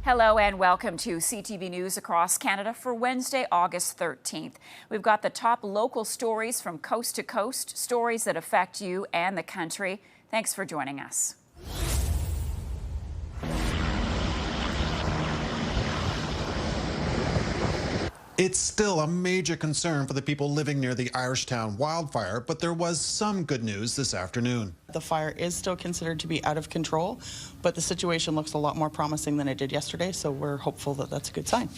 Hello and welcome to CTV News Across Canada for Wednesday, August 13th. We've got the top local stories from coast to coast, stories that affect you and the country. Thanks for joining us. It's still a major concern for the people living near the Irish town wildfire, but there was some good news this afternoon. The fire is still considered to be out of control, but the situation looks a lot more promising than it did yesterday, so we're hopeful that that's a good sign.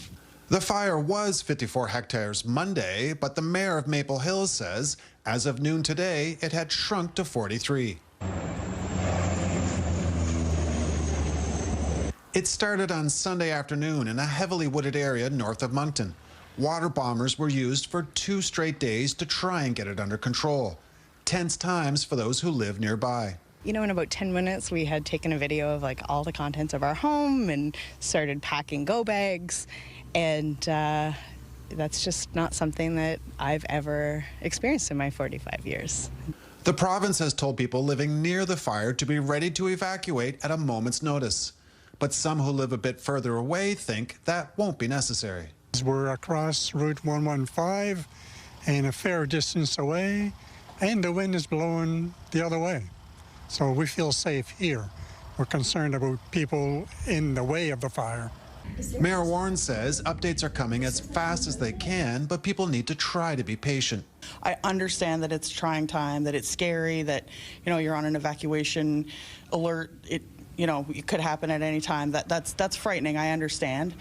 The fire was 54 hectares Monday, but the mayor of Maple Hills says as of noon today, it had shrunk to 43. It started on Sunday afternoon in a heavily wooded area north of Moncton. Water bombers were used for 2 straight days to try and get it under control. Tense times for those who live nearby. You know, in about 10 minutes, we had taken a video of all the contents of our home and started packing go bags. And that's just not something that I've ever experienced in my 45 years. The province has told people living near the fire to be ready to evacuate at a moment's notice. But some who live a bit further away think that won't be necessary. We're across Route 115 and a fair distance away, and the wind is blowing the other way. So we feel safe here. We're concerned about people in the way of the fire. Mayor Warren says updates are coming as fast as they can, but people need to try to be patient. I understand that it's trying time, that it's scary, that you're on an evacuation alert. It could happen at any time. That's frightening. I understand.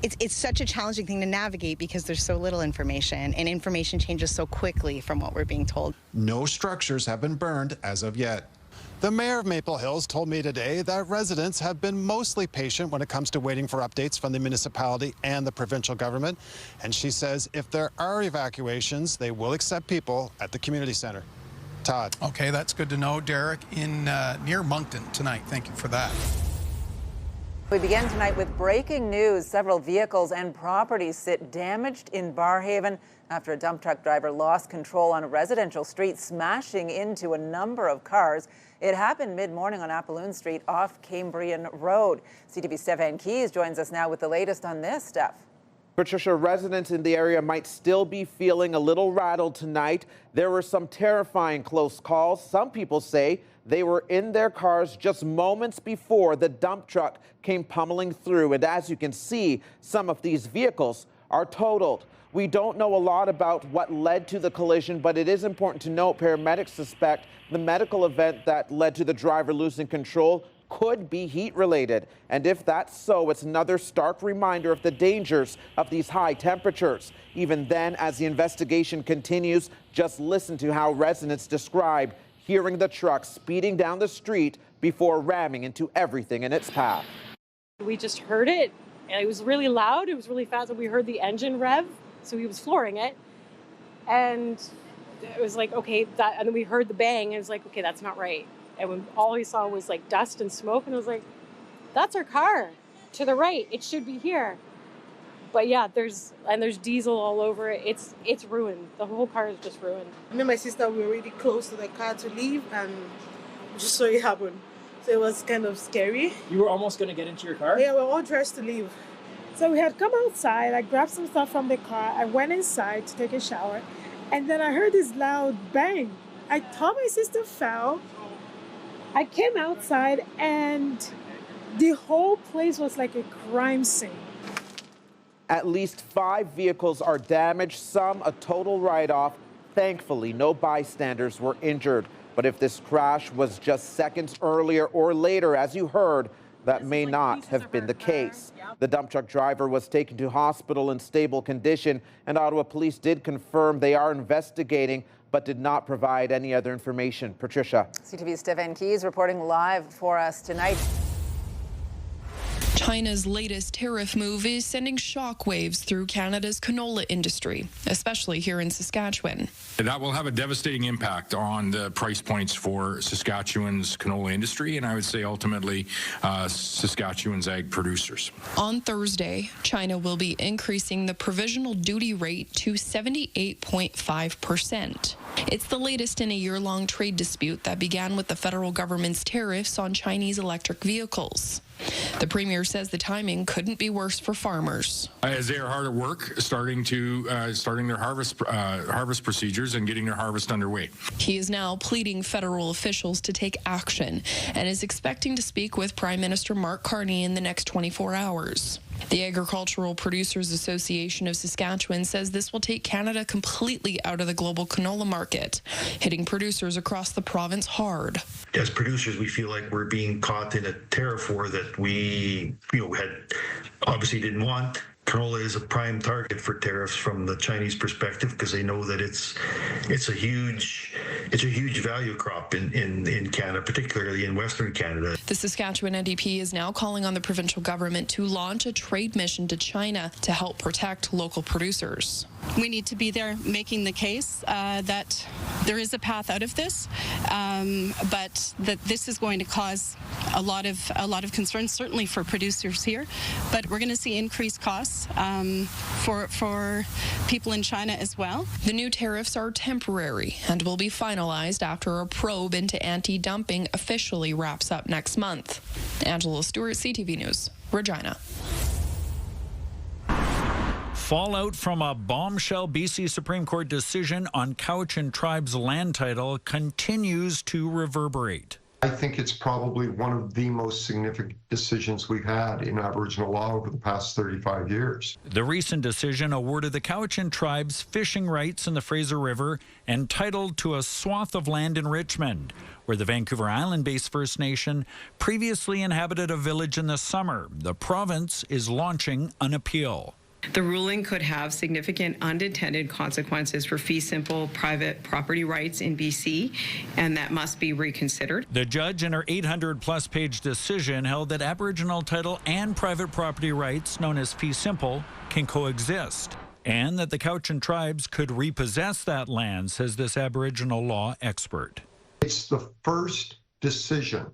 It's such a challenging thing to navigate because there's so little information, and information changes so quickly from what we're being told. No structures have been burned as of yet. The mayor of Maple Hills told me today that residents have been mostly patient when it comes to waiting for updates from the municipality and the provincial government. And she says if there are evacuations, they will accept people at the community center. Todd. Okay, that's good to know. Derek, in near Moncton tonight. Thank you for that. We begin tonight with breaking news. Several vehicles and properties sit damaged in Barrhaven after a dump truck driver lost control on a residential street, smashing into a number of cars. It happened mid-morning on Apolloon Street off Cambrian Road. CTV's Stefan Keys joins us now with the latest on this, Steph. Patricia, residents in the area might still be feeling a little rattled tonight. There were some terrifying close calls. Some people say they were in their cars just moments before the dump truck came pummeling through. And as you can see, some of these vehicles are totaled. We don't know a lot about what led to the collision, but it is important to note paramedics suspect the medical event that led to the driver losing control could be heat-related. And if that's so, it's another stark reminder of the dangers of these high temperatures. Even then, as the investigation continues, just listen to how residents describe hearing the truck speeding down the street before ramming into everything in its path. We just heard it, and it was really loud, it was really fast, and we heard the engine rev, so he was flooring it. And it was like, okay, and then we heard the bang, and it was like, okay, that's not right. And when all we saw was dust and smoke, and I was like, that's our car to the right. It should be here. But yeah, there's diesel all over it. It's ruined. The whole car is just ruined. Me and my sister were really close to the car to leave, and just so it happened. So it was kind of scary. You were almost going to get into your car? Yeah, we were all dressed to leave. So we had come outside. I grabbed some stuff from the car. I went inside to take a shower, and then I heard this loud bang. I thought my sister fell. I came outside, and the whole place was like a crime scene. At least 5 vehicles are damaged, some a total write-off. Thankfully, no bystanders were injured. But if this crash was just seconds earlier or later, as you heard, that may not have been the case. The dump truck driver was taken to hospital in stable condition, and Ottawa police did confirm they are investigating, but did not provide any other information. Patricia. CTV's Stefan Keys reporting live for us tonight. China's latest tariff move is sending shockwaves through Canada's canola industry, especially here in Saskatchewan. That will have a devastating impact on the price points for Saskatchewan's canola industry, and I would say ultimately Saskatchewan's ag producers. On Thursday, China will be increasing the provisional duty rate to 78.5%. It's the latest in a year-long trade dispute that began with the federal government's tariffs on Chinese electric vehicles. The premier says the timing couldn't be worse for farmers. As they are hard at work, starting their harvest procedures and getting their harvest underway. He is now pleading federal officials to take action and is expecting to speak with Prime Minister Mark Carney in the next 24 hours. The Agricultural Producers Association of Saskatchewan says this will take Canada completely out of the global canola market, hitting producers across the province hard. As producers, we feel like we're being caught in a tariff war that we had obviously didn't want. Canola is a prime target for tariffs from the Chinese perspective because they know that it's a huge value crop in Canada, particularly in Western Canada. The Saskatchewan NDP is now calling on the provincial government to launch a trade mission to China to help protect local producers. We need to be there making the case that there is a path out of this, but that this is going to cause a lot of concerns, certainly for producers here. But we're going to see increased costs for people in China as well. The new tariffs are temporary and will be finalized after a probe into anti-dumping officially wraps up next month. Angela Stewart, CTV News, Regina. Fallout from a bombshell BC Supreme Court decision on Cowichan Tribe's land title continues to reverberate. I think it's probably one of the most significant decisions we've had in Aboriginal law over the past 35 years. The recent decision awarded the Cowichan Tribe's fishing rights in the Fraser River and title to a swath of land in Richmond, where the Vancouver Island-based First Nation previously inhabited a village in the summer. The province is launching an appeal. The ruling could have significant unintended consequences for fee simple private property rights in BC, and that must be reconsidered. The judge in her 800-plus page decision held that Aboriginal title and private property rights, known as fee simple, can coexist, and that the Cowichan tribes could repossess that land, says this Aboriginal law expert. It's the first decision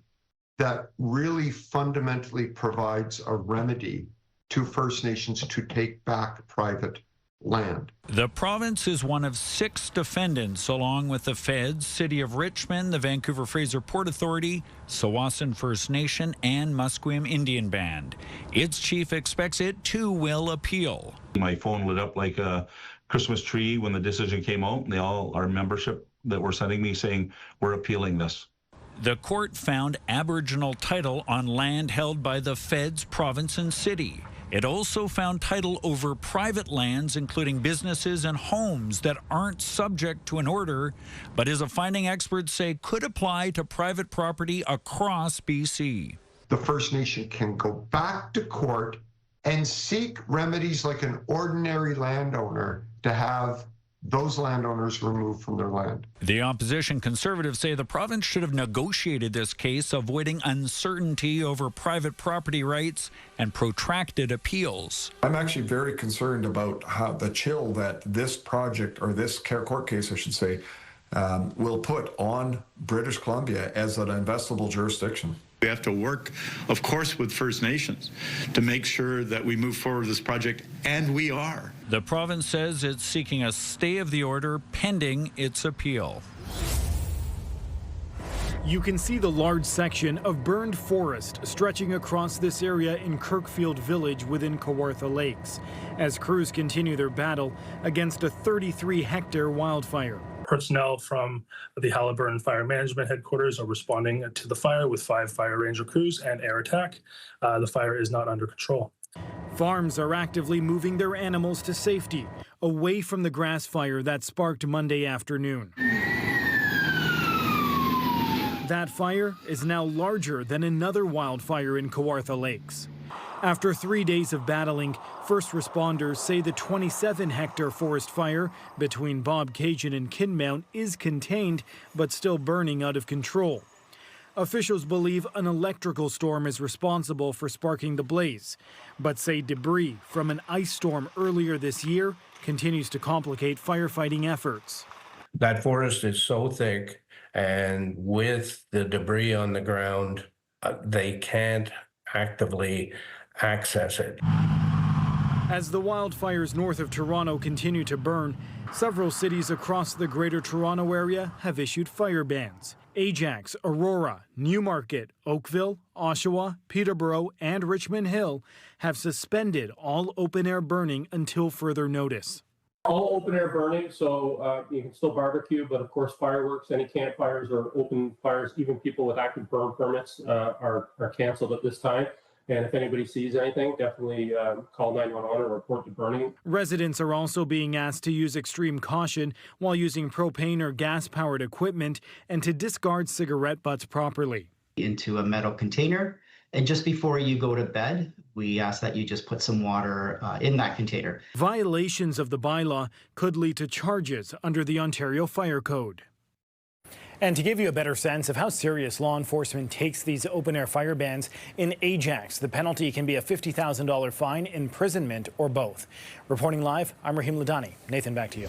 that really fundamentally provides a remedy to First Nations to take back private land. The province is one of 6 defendants, along with the Feds, City of Richmond, the Vancouver Fraser Port Authority, Tsawwassen First Nation, and Musqueam Indian Band. Its chief expects it too will appeal. My phone lit up like a Christmas tree when the decision came out, and they all, our membership that were sending me saying, we're appealing this. The court found Aboriginal title on land held by the Feds, province, and city. It also found title over private lands, including businesses and homes that aren't subject to an order, but as a finding experts say could apply to private property across BC. The First Nation can go back to court and seek remedies like an ordinary landowner to have those landowners removed from their land. The opposition Conservatives say the province should have negotiated this case, avoiding uncertainty over private property rights and protracted appeals. I'm actually very concerned about how the chill that this project, or this court case, I should say, will put on British Columbia as an investable jurisdiction. We have to work, of course, with First Nations to make sure that we move forward with this project, and we are. The province says it's seeking a stay of the order pending its appeal. You can see the large section of burned forest stretching across this area in Kirkfield Village within Kawartha Lakes, as crews continue their battle against a 33-hectare wildfire. Personnel from the Halliburton Fire Management Headquarters are responding to the fire with 5 fire ranger crews and air attack. The fire is not under control. Farms are actively moving their animals to safety, away from the grass fire that sparked Monday afternoon. That fire is now larger than another wildfire in Kawartha Lakes. After 3 days of battling, first responders say the 27-hectare forest fire between Bobcaygeon and Kinmount is contained, but still burning out of control. Officials believe an electrical storm is responsible for sparking the blaze, but say debris from an ice storm earlier this year continues to complicate firefighting efforts. That forest is so thick, and with the debris on the ground, they can't actively access it. As the wildfires north of Toronto continue to burn, several cities across the Greater Toronto Area have issued fire bans. Ajax, Aurora, Newmarket, Oakville, Oshawa, Peterborough, and Richmond Hill have suspended all open-air burning until further notice. All open-air burning, so you can still barbecue, but of course fireworks, any campfires or open fires, even people with active burn permits are canceled at this time. And if anybody sees anything, definitely call 911 or report the burning. Residents are also being asked to use extreme caution while using propane or gas-powered equipment and to discard cigarette butts properly. Into a metal container, and just before you go to bed, we ask that you just put some water in that container. Violations of the bylaw could lead to charges under the Ontario Fire Code. And to give you a better sense of how serious law enforcement takes these open-air fire bans, in Ajax, the penalty can be a $50,000 fine, imprisonment, or both. Reporting live, I'm Rahim Ladani. Nathan, back to you.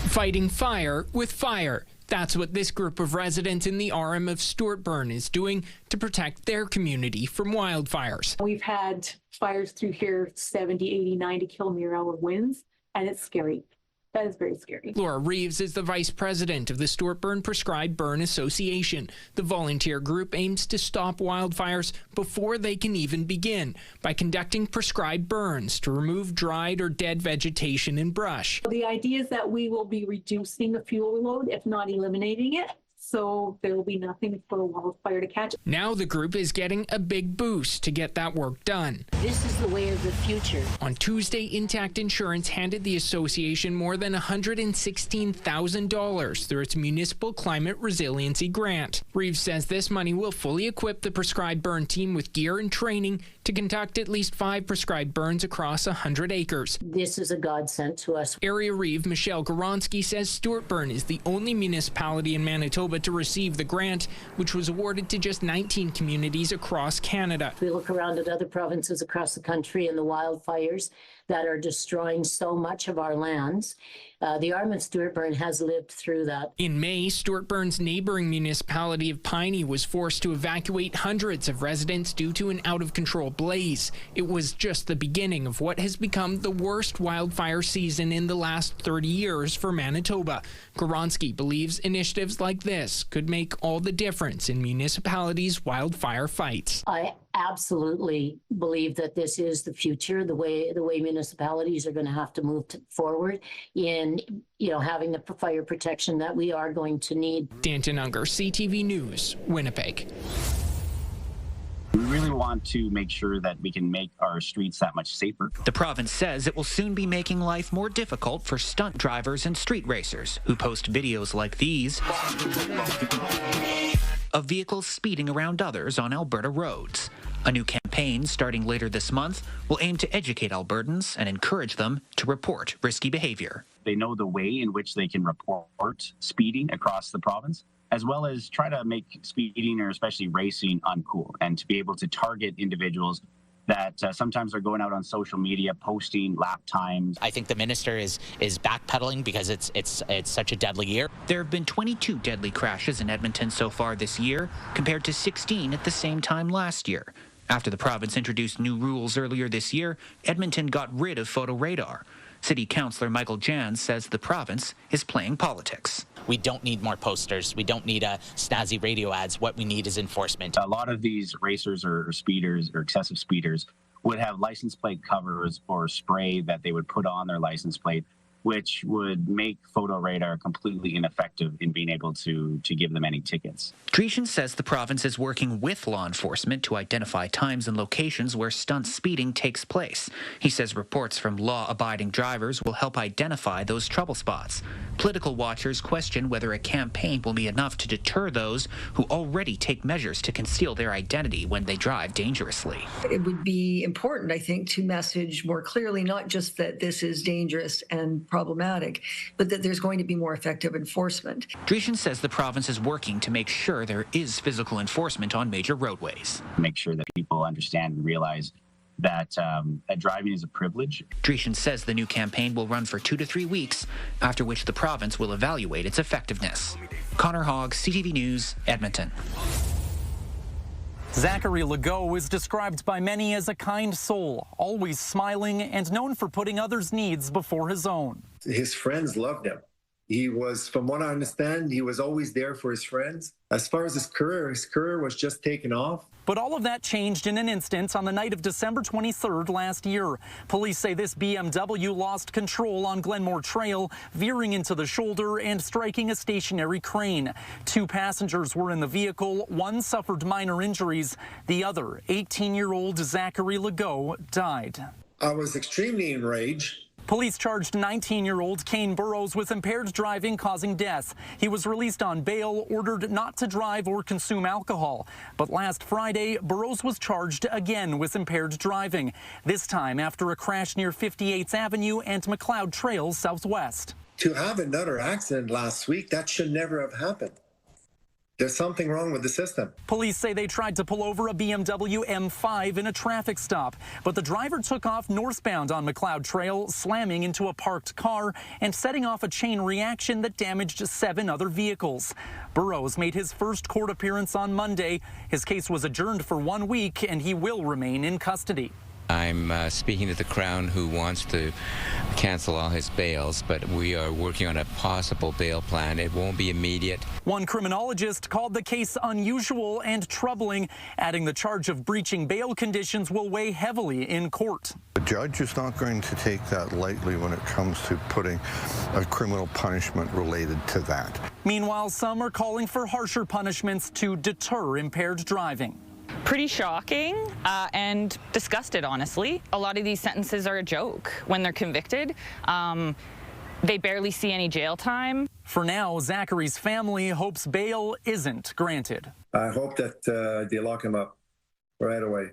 Fighting fire with fire. That's what this group of residents in the RM of Stewartburn is doing to protect their community from wildfires. We've had fires through here, 70, 80, 90 kilometer-hour winds, and it's scary. That is very scary. Laura Reeves is the vice president of the Stewartburn Prescribed Burn Association. The volunteer group aims to stop wildfires before they can even begin by conducting prescribed burns to remove dried or dead vegetation and brush. The idea is that we will be reducing the fuel load, if not eliminating it. So there will be nothing for a wildfire to catch. Now the group is getting a big boost to get that work done. This is the way of the future. On Tuesday, Intact Insurance handed the association more than $116,000 through its Municipal Climate Resiliency Grant. Reeves says this money will fully equip the prescribed burn team with gear and training to conduct at least 5 prescribed burns across 100 acres. This is a godsend to us. Area Reeve Michelle Goronsky says Stewartburn is the only municipality in Manitoba to receive the grant, which was awarded to just 19 communities across Canada. We look around at other provinces across the country and the wildfires that are destroying so much of our lands. The RM of Stewartburn has lived through that. In May, Stewartburn's neighboring municipality of Piney was forced to evacuate hundreds of residents due to an out-of-control blaze. It was just the beginning of what has become the worst wildfire season in the last 30 years for Manitoba. Goronsky believes initiatives like this could make all the difference in municipalities' wildfire fights. I absolutely believe that this is the future, the way municipalities are going to have to move forward in having the fire protection that we are going to need. Danton Unger, CTV News, Winnipeg. We really want to make sure that we can make our streets that much safer. The province says it will soon be making life more difficult for stunt drivers and street racers who post videos like these of vehicles speeding around others on Alberta roads. A new campaign starting later this month will aim to educate Albertans and encourage them to report risky behavior. They know the way in which they can report speeding across the province, as well as try to make speeding or especially racing uncool, and to be able to target individuals that sometimes are going out on social media posting lap times. I think the minister is backpedaling because it's such a deadly year. There have been 22 deadly crashes in Edmonton so far this year, compared to 16 at the same time last year. After the province introduced new rules earlier this year, Edmonton got rid of photo radar. City Councillor Michael Jans says the province is playing politics. We don't need more posters. We don't need snazzy radio ads. What we need is enforcement. A lot of these racers or speeders or excessive speeders would have license plate covers or spray that they would put on their license plate, which would make photo radar completely ineffective in being able to give them any tickets. Dreeshen says the province is working with law enforcement to identify times and locations where stunt speeding takes place. He says reports from law-abiding drivers will help identify those trouble spots. Political watchers question whether a campaign will be enough to deter those who already take measures to conceal their identity when they drive dangerously. It would be important, I think, to message more clearly, not just that this is dangerous and problematic, but that there's going to be more effective enforcement. Dreeshen says the province is working to make sure there is physical enforcement on major roadways. Make sure that people understand and realize that driving is a privilege. Dreeshen says the new campaign will run for 2 to 3 weeks, after which the province will evaluate its effectiveness. Connor Hogg, CTV News, Edmonton. Zachary Legault is described by many as a kind soul, always smiling and known for putting others' needs before his own. His friends loved him. He was, from what I understand, he was always there for his friends. As far as his career was just taking off. But all of that changed in an instant on the night of December 23rd last year. Police say this BMW lost control on Glenmore Trail, veering into the shoulder and striking a stationary crane. 2 passengers were in the vehicle. 1 suffered minor injuries. The other, 18-year-old Zachary Legault, died. I was extremely enraged. Police charged 19-year-old Kane Burrows with impaired driving causing death. He was released on bail, ordered not to drive or consume alcohol. But last Friday, Burrows was charged again with impaired driving, this time after a crash near 58th Avenue and McLeod Trail southwest. To have another accident last week, that should never have happened. There's something wrong with the system. Police say they tried to pull over a BMW M5 in a traffic stop, but the driver took off northbound on McLeod Trail, slamming into a parked car and setting off a chain reaction that damaged 7 other vehicles. Burrows made his first court appearance on Monday. His case was adjourned for 1 week, and he will remain in custody. I'm speaking to the Crown, who wants to cancel all his bails, but we are working on a possible bail plan. It won't be immediate. One criminologist called the case unusual and troubling, adding the charge of breaching bail conditions will weigh heavily in court. The judge is not going to take that lightly when it comes to putting a criminal punishment related to that. Meanwhile, some are calling for harsher punishments to deter impaired driving. Pretty shocking and disgusted, honestly. A lot of these sentences are a joke when they're convicted. They barely see any jail time. For now, Zachary's family hopes bail isn't granted. I hope that they lock him up right away.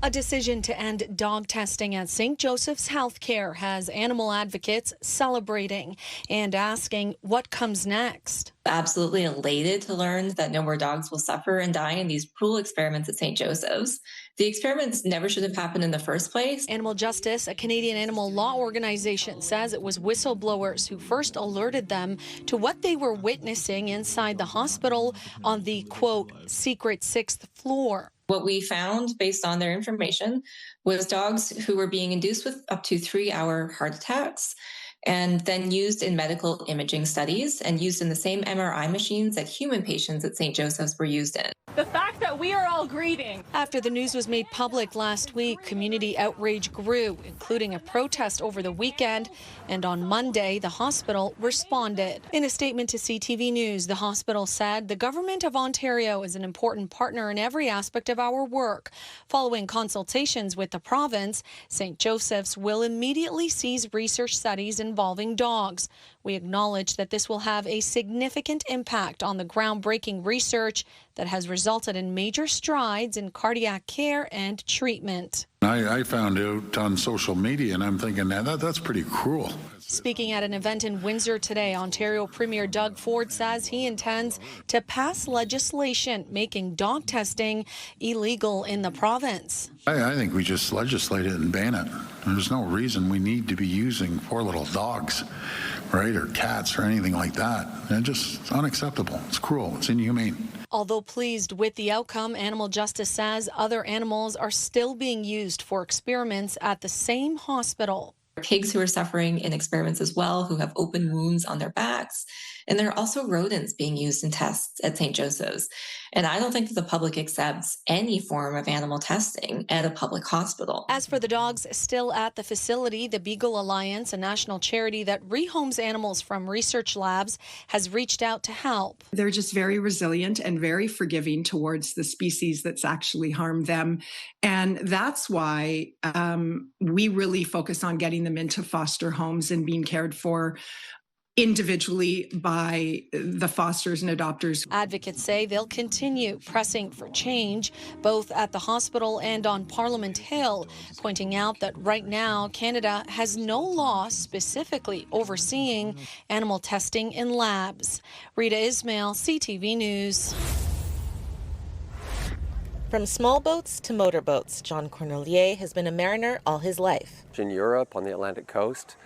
A decision to end dog testing at St. Joseph's Healthcare has animal advocates celebrating and asking what comes next. Absolutely elated to learn that no more dogs will suffer and die in these cruel experiments at St. Joseph's. The experiments never should have happened in the first place. Animal Justice, a Canadian animal law organization, says it was whistleblowers who first alerted them to what they were witnessing inside the hospital on the, quote, secret 6th floor. What we found based on their information was dogs who were being induced with up to 3-hour heart attacks and then used in medical imaging studies and used in the same MRI machines that human patients at St. Joseph's were used in. The fact that we are all grieving. After the news was made public last week, community outrage grew, including a protest over the weekend. And on Monday, the hospital responded. In a statement to CTV News, the hospital said the government of Ontario is an important partner in every aspect of our work. Following consultations with the province, St. Joseph's will immediately cease research studies involving dogs. We acknowledge that this will have a significant impact on the groundbreaking research that has resulted in major strides in cardiac care and treatment. I found out on social media, and I'm thinking, that's pretty cruel. Speaking at an event in Windsor today, Ontario Premier Doug Ford says he intends to pass legislation making dog testing illegal in the province. I think we just legislate it and ban it. There's no reason we need to be using poor little dogs, right, or cats or anything like that. It's just unacceptable. It's cruel. It's inhumane. Although pleased with the outcome, Animal Justice says other animals are still being used for experiments at the same hospital. Pigs who are suffering in experiments as well, who have open wounds on their backs. And there are also rodents being used in tests at St. Joseph's. And I don't think that the public accepts any form of animal testing at a public hospital. As for the dogs still at the facility, the Beagle Alliance, a national charity that rehomes animals from research labs, has reached out to help. They're just very resilient and very forgiving towards the species that's actually harmed them. And that's why we really focus on getting them into foster homes and being cared for individually by the fosters and adopters. Advocates say they'll continue pressing for change, both at the hospital and on Parliament Hill, pointing out that right now Canada has no law specifically overseeing animal testing in labs. Rita Ismail, CTV News. From small boats to motorboats, John Cornelier has been a mariner all his life. In Europe, on the Atlantic coast,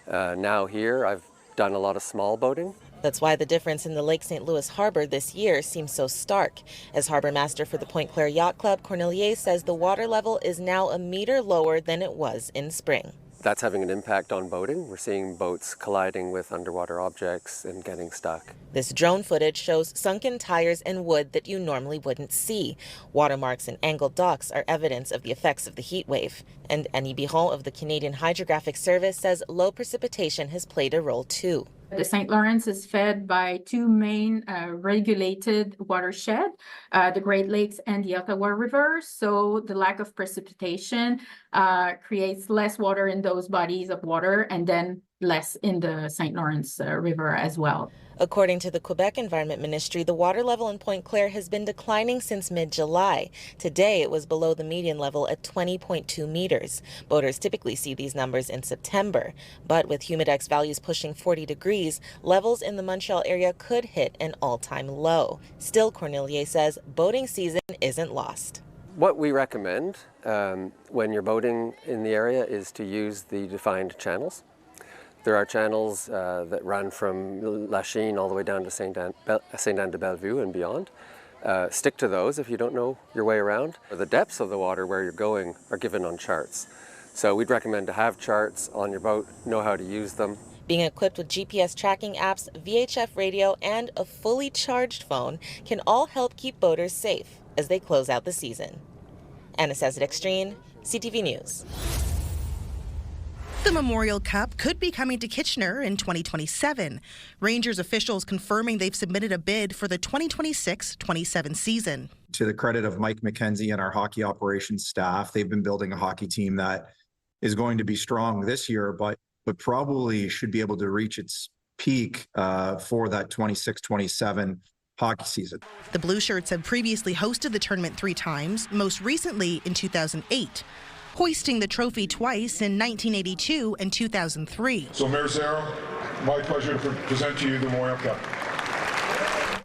now here, I've done a lot of small boating. That's why the difference in the Lake St. Louis harbor this year seems so stark. As harbor master for the Pointe Claire Yacht Club, Cornelier says the water level is now a meter lower than it was in spring. That's having an impact on boating. We're seeing boats colliding with underwater objects and getting stuck. This drone footage shows sunken tires and wood that you normally wouldn't see. Watermarks and angled docks are evidence of the effects of the heat wave. And Annie Biron of the Canadian Hydrographic Service says low precipitation has played a role too. The St. Lawrence is fed by two main regulated watersheds, the Great Lakes and the Ottawa River. So the lack of precipitation creates less water in those bodies of water and then less in the St. Lawrence River as well. According to the Quebec Environment Ministry, the water level in Pointe Claire has been declining since mid-July. Today, it was below the median level at 20.2 meters. Boaters typically see these numbers in September. But with humidex values pushing 40 degrees, levels in the Montreal area could hit an all-time low. Still, Cornelier says boating season isn't lost. What we recommend when you're boating in the area is to use the defined channels. There are channels that run from Lachine all the way down to Saint-Anne-de-Bellevue and beyond. Stick to those if you don't know your way around. The depths of the water where you're going are given on charts. So we'd recommend to have charts on your boat, know how to use them. Being equipped with GPS tracking apps, VHF radio, and a fully charged phone can all help keep boaters safe as they close out the season. Anna Sazet-Extreme, CTV News. The Memorial Cup could be coming to Kitchener in 2027. Rangers officials confirming they've submitted a bid for the 2026-27 season. To the credit of Mike McKenzie and our hockey operations staff, they've been building a hockey team that is going to be strong this year, but probably should be able to reach its peak for that 26-27 hockey season. The Blue Shirts have previously hosted the tournament 3 times, most recently in 2008. Hoisting the trophy twice in 1982 and 2003. So, Mayor Sarah, my pleasure to present to you the Memorial Cup.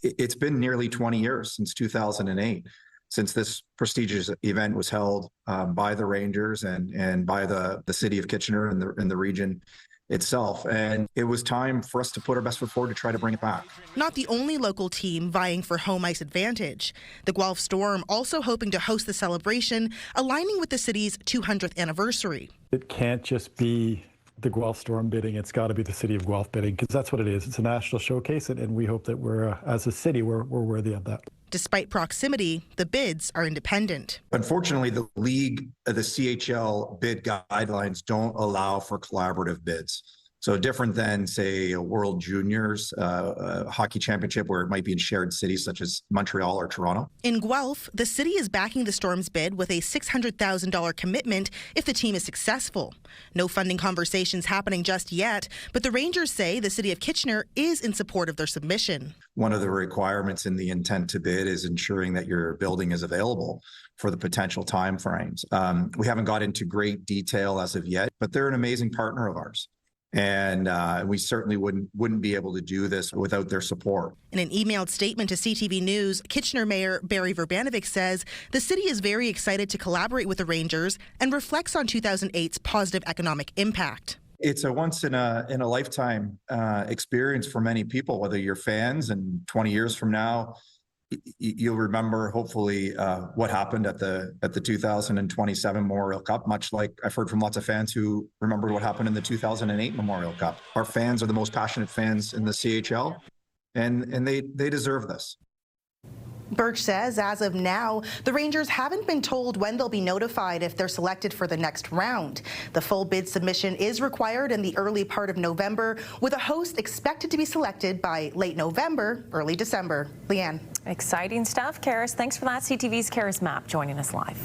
It's been nearly 20 years since 2008, since this prestigious event was held by the Rangers and by the city of Kitchener and the region itself. And it was time for us to put our best foot forward to try to bring it back. Not the only local team vying for home ice advantage. The Guelph Storm also hoping to host the celebration, aligning with the city's 200th anniversary. It can't just be the Guelph Storm bidding. It's got to be the city of Guelph bidding, because that's what it is. It's a national showcase, and we hope that we're, as a city, we're worthy of that. Despite proximity, the bids are independent. Unfortunately, the league, the CHL bid guidelines don't allow for collaborative bids. So different than, say, a World Juniors hockey championship where it might be in shared cities such as Montreal or Toronto. In Guelph, the city is backing the Storm's bid with a $600,000 commitment if the team is successful. No funding conversations happening just yet, but the Rangers say the city of Kitchener is in support of their submission. One of the requirements in the intent to bid is ensuring that your building is available for the potential timeframes. We haven't got into great detail as of yet, but they're an amazing partner of ours. And we certainly wouldn't be able to do this without their support. In an emailed statement to CTV News, Kitchener Mayor Barry Verbanovic says the city is very excited to collaborate with the Rangers and reflects on 2008's positive economic impact. It's a once in a lifetime experience for many people, whether you're fans and 20 years from now, you'll remember hopefully what happened at the 2027 Memorial Cup, much like I've heard from lots of fans who remembered what happened in the 2008 Memorial Cup. Our fans are the most passionate fans in the CHL, and they deserve this. Birch says as of now, the Rangers haven't been told when they'll be notified if they're selected for the next round. The full bid submission is required in the early part of November, with a host expected to be selected by late November, early December. Leanne. Exciting stuff, Karis. Thanks for that. CTV's Karis Mapp joining us live.